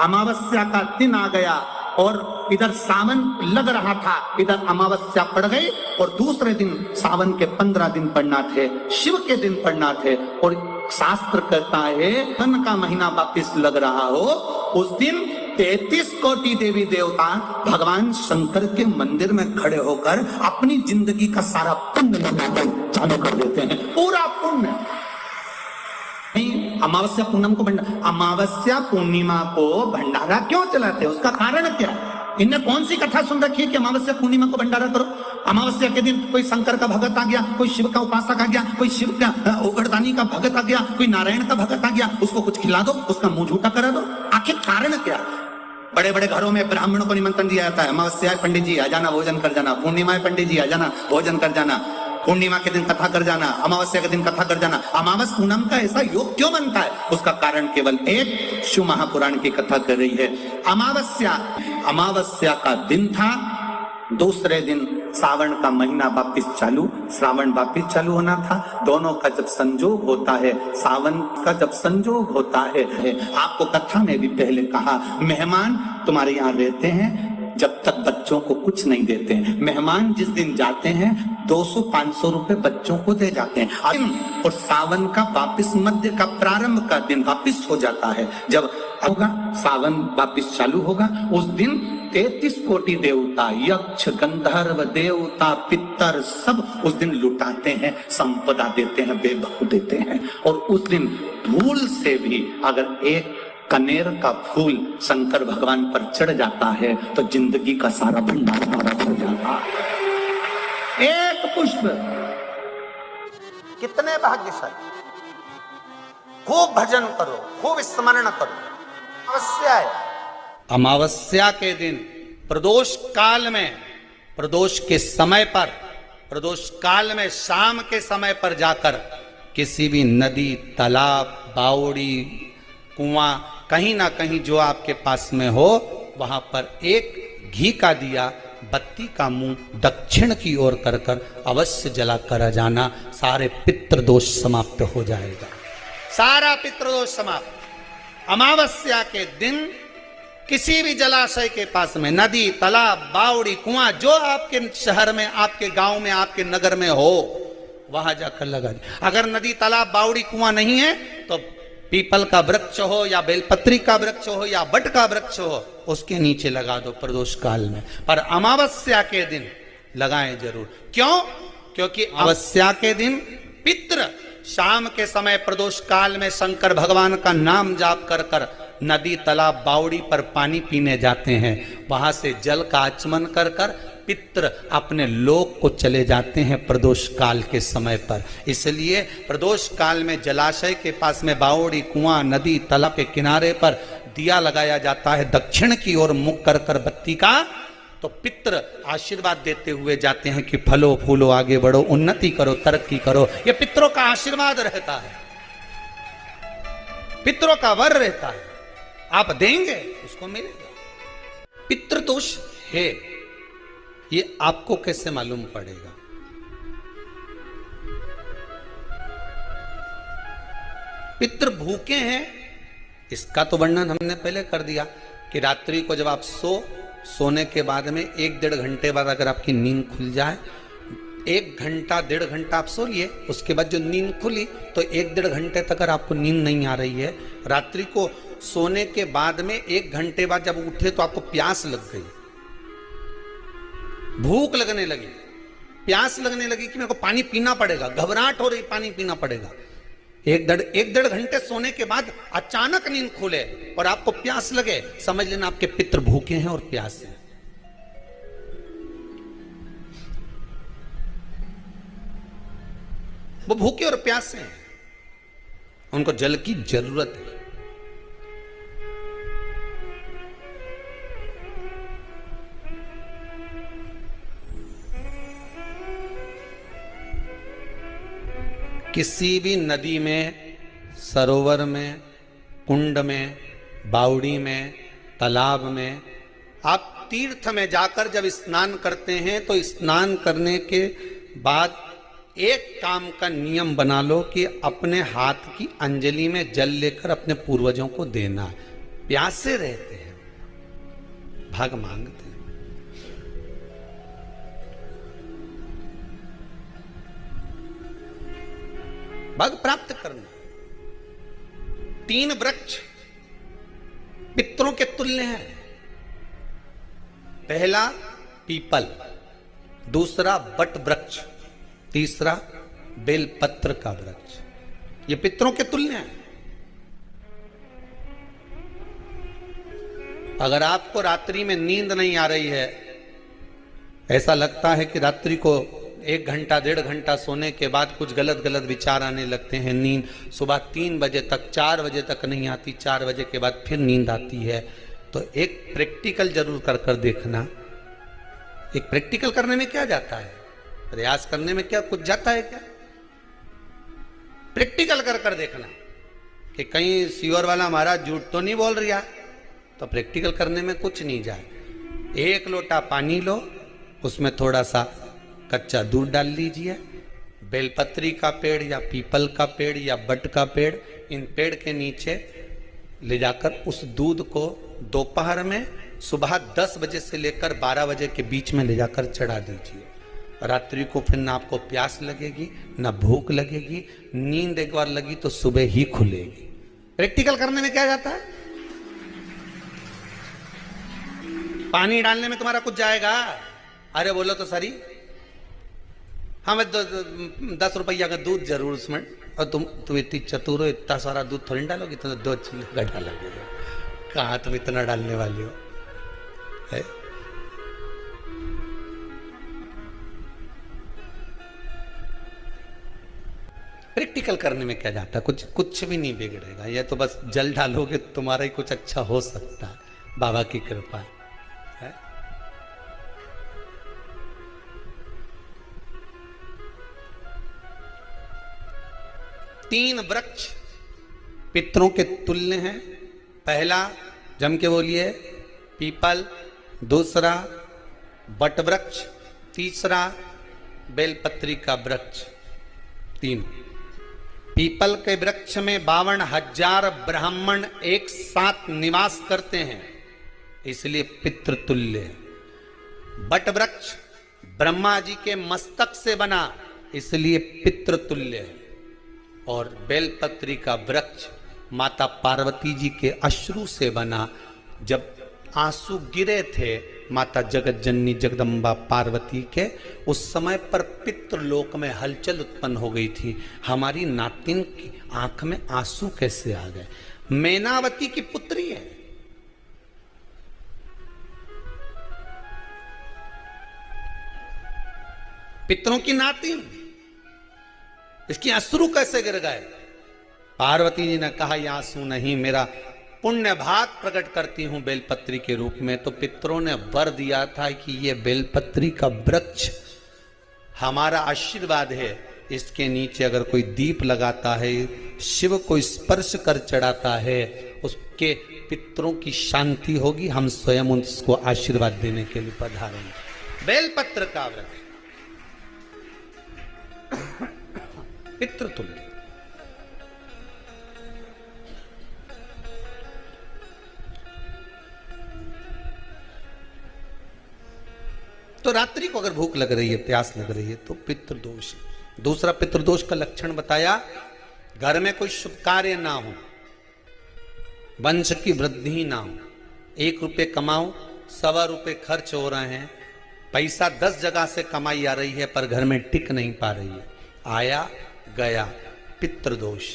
अमावस्या का दिन आ गया और इधर सावन लग रहा था, इधर अमावस्या पड़ गई और दूसरे दिन सावन के 15 दिन पड़ना थे, शिव के दिन पड़ना थे। और शास्त्र कहता है सन का महीना वापिस लग रहा हो, उस दिन 33 कोटि देवी देवता भगवान शंकर के मंदिर में खड़े होकर अपनी जिंदगी का सारा पुण्य लगाना चालू कर देते हैं, पूरा पुण्य। अमावस्या पूनम को अमावस्या पूर्णिमा को भंडारा क्यों चलाते हैं, उसका कारण क्या? इनने कौन सी कथा सुन रखी है कि अमावस्या पूर्णिमा को भंडारा करो? अमावस्या के दिन कोई शंकर का भगत आ गया, कोई शिव का उपासक आ गया, कोई शिव का उगड़दानी का भगत आ गया, कोई नारायण का भगत आ गया, उसको कुछ खिला दो, उसका मुंह झूठा करा दो। आखिर कारण क्या? बड़े बड़े घरों में ब्राह्मणों को निमंत्रण दिया जाता है, अमावस्या पंडित जी आ जाना, भोजन कर जाना, पूर्णिमा पंडित जी आ जाना, भोजन कर जाना, पूर्णिमा के दिन कथा कर जाना, अमावस्या के दिन कथा कर जाना। अमावस पूनम का ऐसा योग क्यों बनता है? उसका कारण केवल एक, शिव महापुराण की कथा कर रही है। अमावस्या का दिन था, दूसरे दिन सावन का महीना वापिस चालू, श्रावण वापिस चालू होना था। दोनों का जब संजोग होता है, सावन का जब संजोग होता है, आपको कथा में भी पहले कहा, मेहमान तुम्हारे यहाँ रहते हैं जब तक बच्चों को कुछ नहीं देते हैं। मेहमान जिस दिन जाते हैं 200-500 रुपए बच्चों को दे जाते हैं। और सावन का वापिस मध्य का प्रारंभ का दिन वापिस हो जाता है, जब होगा सावन वापिस चालू होगा, उस दिन 33 कोटि देवता, यक्ष, गंधर्व, देवता, पितर सब उस दिन लुटाते हैं, संपदा देते हैं, बेबकू देते हैं। और उस दिन भूल से भी अगर एक कनेर का फूल शंकर भगवान पर चढ़ जाता है तो जिंदगी का सारा भंडारा हो जाता है। एक पुष्प, कितने भाग्यशाली। खूब भजन करो, खूब स्मरण करो। अमावस्या है, अमावस्या के दिन प्रदोष काल में, प्रदोष के समय पर, प्रदोष काल में शाम के समय पर जाकर किसी भी नदी, तालाब, बावड़ी, कुआं, कहीं ना कहीं जो आपके पास में हो, वहां पर एक घी का दिया, बत्ती का मुंह दक्षिण की ओर कर कर अवश्य जला कर जाना। सारे पितृदोष समाप्त हो जाएगा, सारा पितृदोष समाप्त। अमावस्या के दिन किसी भी जलाशय के पास में, नदी, तालाब, बावड़ी, कुआं, जो आपके शहर में, आपके गांव में, आपके नगर में हो, वहां जाकर लगा दे। अगर नदी, तालाब, बावड़ी, कुआं नहीं है तो पीपल का वृक्ष हो या बेलपत्री का वृक्ष हो या बट का वृक्ष हो, उसके नीचे लगा दो प्रदोष काल में। पर अमावस्या के दिन लगाएं जरूर। क्यों? क्योंकि अमावस्या के दिन पितृ शाम के समय प्रदोष काल में शंकर भगवान का नाम जाप कर कर नदी, तालाब, बावड़ी पर पानी पीने जाते हैं। वहां से जल का आचमन कर कर पितृ अपने लोक को चले जाते हैं प्रदोष काल के समय पर। इसलिए प्रदोष काल में जलाशय के पास में, बावड़ी, कुआं, नदी, तालाब के किनारे पर दिया लगाया जाता है दक्षिण की ओर मुख कर कर बत्ती का। तो पितृ आशीर्वाद देते हुए जाते हैं कि फलो फूलो, आगे बढ़ो, उन्नति करो, तरक्की करो। ये पितरों का आशीर्वाद रहता है, पितरों का वर रहता है। आप देंगे उसको मिलेगा। पितृदोष है, ये आपको कैसे मालूम पड़ेगा? पितृ भूखे हैं, इसका तो वर्णन हमने पहले कर दिया कि रात्रि को जब आप सोने के बाद में 1-1.5 घंटे बाद अगर आपकी नींद खुल जाए, 1 घंटा 1.5 घंटा आप सो लिए, उसके बाद जो नींद खुली तो 1-1.5 घंटे तक अगर आपको नींद नहीं आ रही है, रात्रि को सोने के बाद में 1 घंटे बाद जब उठे तो आपको प्यास लग गई, भूख लगने लगी, प्यास लगने लगी कि मेरे को पानी पीना पड़ेगा, घबराहट हो रही, पानी पीना पड़ेगा। 1-1.5 घंटे सोने के बाद अचानक नींद खुले और आपको प्यास लगे, समझ लेना आपके पितृ भूखे हैं और प्यास है। वो भूखे और प्यासे हैं, उनको जल की जरूरत है। किसी भी नदी में, सरोवर में, कुंड में, बावड़ी में, तालाब में, आप तीर्थ में जाकर जब स्नान करते हैं तो स्नान करने के बाद एक काम का नियम बना लो कि अपने हाथ की अंजलि में जल लेकर अपने पूर्वजों को देना। प्यासे रहते हैं, भाग मांगते हैं। भाग प्राप्त करना। 3 वृक्ष पितरों के तुल्य हैं। पहला पीपल, दूसरा बट वृक्ष, तीसरा बेलपत्र का वृक्ष। ये पितरों के तुल्य हैं। अगर आपको रात्रि में नींद नहीं आ रही है, ऐसा लगता है कि रात्रि को 1 घंटा 1.5 घंटा सोने के बाद कुछ गलत गलत विचार आने लगते हैं, नींद सुबह 3 बजे तक 4 बजे तक नहीं आती, 4 बजे के बाद फिर नींद आती है, तो एक प्रैक्टिकल जरूर कर देखना। एक प्रैक्टिकल करने में क्या जाता है, प्रयास करने में क्या कुछ जाता है क्या? प्रैक्टिकल कर देखना कि कहीं सीवर वाला महाराज झूठ तो नहीं बोल रहा, तो प्रैक्टिकल करने में कुछ नहीं जाए। 1 लोटा पानी लो, उसमें थोड़ा सा कच्चा दूध डाल लीजिए। बेलपत्री का पेड़ या पीपल का पेड़ या बट का पेड़, इन पेड़ के नीचे ले जाकर उस दूध को दोपहर में सुबह 10 बजे से लेकर 12 बजे के बीच में ले जाकर चढ़ा दीजिए। रात्रि को फिर ना आपको प्यास लगेगी ना भूख लगेगी, नींद एक बार लगी तो सुबह ही खुलेगी। प्रैक्टिकल करने में क्या जाता है? पानी डालने में तुम्हारा कुछ जाएगा? अरे बोलो तो सरी, हमें 10 रुपया का दूध जरूर उसमें, और तुम इतनी चतुर हो, इतना सारा दूध थोड़ी डालोगी, तो 2 चीज गड्ढा लगेगा। कहाँ तुम इतना डालने वाली हो है? प्रैक्टिकल करने में क्या जाता है? कुछ भी नहीं बिगड़ेगा। ये तो बस जल डालोगे तुम्हारा ही कुछ अच्छा हो सकता है, बाबा की कृपा है। तीन वृक्ष पितरों के तुल्य हैं। पहला जम के बोलिए पीपल, दूसरा बट वृक्ष, तीसरा बेलपत्री का वृक्ष। 3 पीपल के वृक्ष में 52,000 ब्राह्मण एक साथ निवास करते हैं, इसलिए पितृतुल्य है। बट वृक्ष ब्रह्मा जी के मस्तक से बना, इसलिए पितृतुल्य है। और बेलपत्री का वृक्ष माता पार्वती जी के अश्रु से बना। जब आंसू गिरे थे माता जगत जननी जगदम्बा पार्वती के, उस समय पर पितृलोक में हलचल उत्पन्न हो गई थी। हमारी नातिन की आंख में आंसू कैसे आ गए? मैनावती की पुत्री है। पितरों की नातिन, इसकी अश्रु कैसे गिर गए? पार्वती जी ने कहा ये आंसू नहीं, मेरा पुण्य भाग प्रकट करती हूं बेलपत्री के रूप में। तो पितरों ने वर दिया था कि ये बेलपत्री का वृक्ष हमारा आशीर्वाद है, इसके नीचे अगर कोई दीप लगाता है, शिव को स्पर्श कर चढ़ाता है, उसके पितरों की शांति होगी। हम स्वयं उसको आशीर्वाद देने के लिए पधारेंगे। बेलपत्र का वृक्ष पितृतुल्य। तो रात्रि को अगर भूख लग रही है, प्यास लग रही है, तो पितृदोष। दूसरा पितृदोष का लक्षण बताया, घर में कोई शुभ कार्य ना हो, वंश की वृद्धि ना हो। 1 रुपये कमाओ, 1.25 रुपये खर्च हो रहे हैं, पैसा 10 जगह से कमाई आ रही है पर घर में टिक नहीं पा रही है, आया गया, पितृदोष।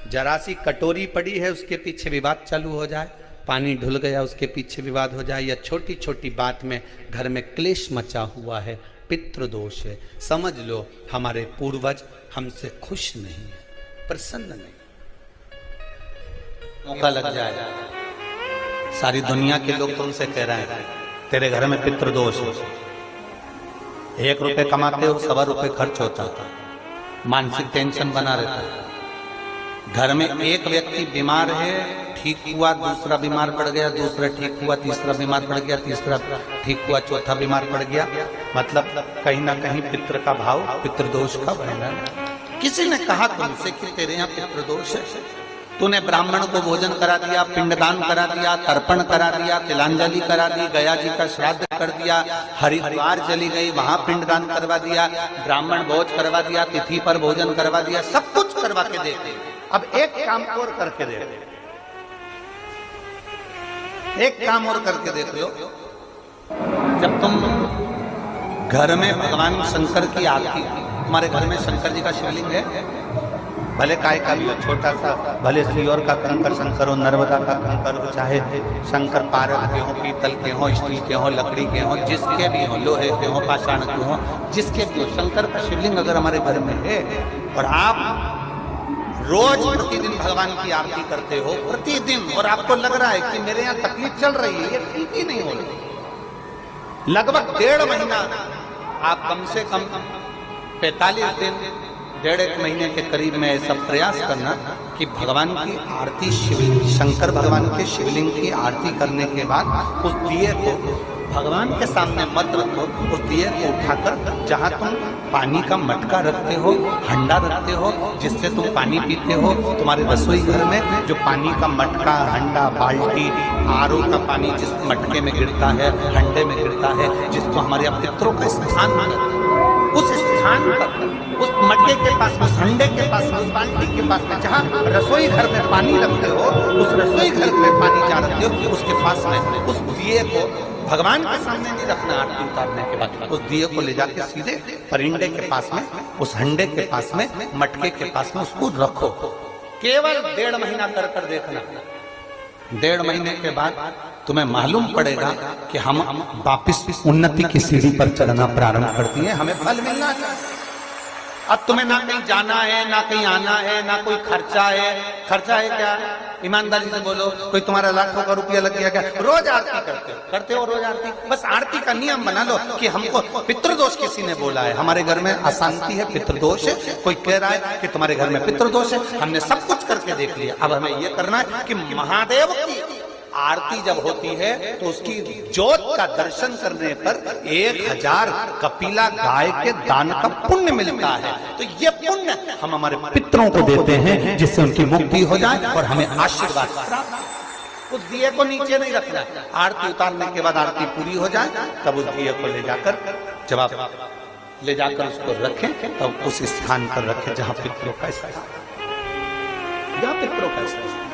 जरा सी कटोरी पड़ी है, उसके पीछे विवाद चालू हो जाए, पानी ढुल गया, उसके पीछे विवाद हो जाए, या छोटी छोटी बात में घर में क्लेश मचा हुआ है, पितृदोष है। समझ लो हमारे पूर्वज हमसे खुश नहीं है, प्रसन्न नहीं। मौका लग जाए, सारी दुनिया के लोग तुमसे कह रहे हैं तेरे घर में पितृदोष है। 1 रुपये कमाते हो, 1.25 रुपये खर्च होता है, मानसिक टेंशन बना रहता है। घर में एक व्यक्ति बीमार है, ठीक हुआ, दूसरा बीमार पड़ गया, दूसरा ठीक हुआ, तीसरा बीमार पड़ गया, तीसरा ठीक हुआ, चौथा बीमार पड़ गया। मतलब कहीं ना कहीं पितृ का भाव, पितृदोष का बना। किसी ने कहा तुमसे कि तेरे यहाँ पितृदोष है, तूने ब्राह्मण को भोजन करा दिया, पिंडदान करा दिया, तर्पण करा दिया, तिलांजलि करा दी, गया जी का श्राद्ध कर दिया, हरिद्वार चली गई, वहां पिंडदान करवा दिया, ब्राह्मण भोज करवा दिया, तिथि पर भोजन करवा दिया, सब कुछ करवा के देते। अब एक काम और करके देख, एक काम और करके देख लो। जब तुम घर में भगवान शंकर की आरती, तुम्हारे घर में शंकर जी का शिवलिंग है, भले काय का भी हो, छोटा सा, भले सियोर का कंकर शंकर हो, नर्मदा का कंकर हो, चाहे शंकर पारद के हो, पीतल के हो, स्टील के हो, लकड़ी के हो, जिसके भी हो, लोहे के हो, पाषाण के हो, जिसके भी हो, शंकर का शिवलिंग अगर हमारे घर में है और आप रोज प्रतिदिन भगवान की आरती करते हो, प्रतिदिन, और आपको लग रहा है कि मेरे यहाँ तकलीफ चल रही है, ये ठीक ही नहीं हो रही, लगभग 1.5 महीना आप कम से कम 45 दिन, 1.5 महीने के करीब में ऐसा प्रयास करना कि भगवान की आरती, शिवलिंग, शंकर भगवान के शिवलिंग की आरती करने के बाद उस दिए को भगवान के सामने मत रखो, उस दिए को उठाकर जहाँ तुम पानी का मटका रखते हो, हंडा रखते हो, जिससे तुम पानी पीते हो, तुम्हारे रसोई घर में जो पानी का मटका, हंडा, बाल्टी, आरओ का पानी जिस मटके में गिरता है, हंडे में गिरता है, जिसको हमारे पितरों का स्थान मानते हैं, उस स्थान पर, उस मटके के पास में, उस हंडे के पास में, उस बाल्टी के पास में, जहाँ रसोई घर में पानी रखते हो, उस रसोई घर में पानी जहाँ रखते हो, उसके पास में उस दिए को भगवान के सामने नहीं रखना। आरती उतारने के बाद उस दिए को ले जाके सीधे परिंडे के पास में, उस हंडे के पास में, मटके के पास में उसको रखो। केवल 1.5 महीना कर कर देखना। 1.5 महीने के बाद तुम्हें मालूम पड़ेगा कि हम वापिस उन्नति की सीढ़ी पर चढ़ना प्रारंभ करती है, हमें फल मिलना चाहिए। अब तुम्हें ना कहीं जाना है, ना कहीं आना है, ना कोई खर्चा है। खर्चा है क्या? ईमानदारी से बोलो, कोई तुम्हारा लाखों का रुपया लग गया क्या? रोज आरती करते हो रोज आरती। बस आरती का नियम बना लो कि हमको पितृदोष किसी ने बोला है, हमारे घर में अशांति है, पितृदोष है, कोई कह रहा है कि तुम्हारे घर में पितृदोष है। हमने सब कुछ करके देख लिया, अब हमें ये करना है कि महादेव की आरती जब होती है तो उसकी ज्योत का दर्शन करने पर 1000 कपिला गाय के दान का पुण्य मिलता है। तो ये पुण्य हम हमारे पितरों को देते हैं, जिससे उनकी मुक्ति हो जाए और हमें आशीर्वाद प्राप्त। उस दिए को नीचे नहीं रखना, आरती उतारने के बाद आरती पूरी हो जाए तब उस दिए को ले जाकर, जब आप ले जाकर उसको रखें तब उस स्थान पर रखें जहाँ पितरों का स्थान, जहाँ पितरों का स्थान।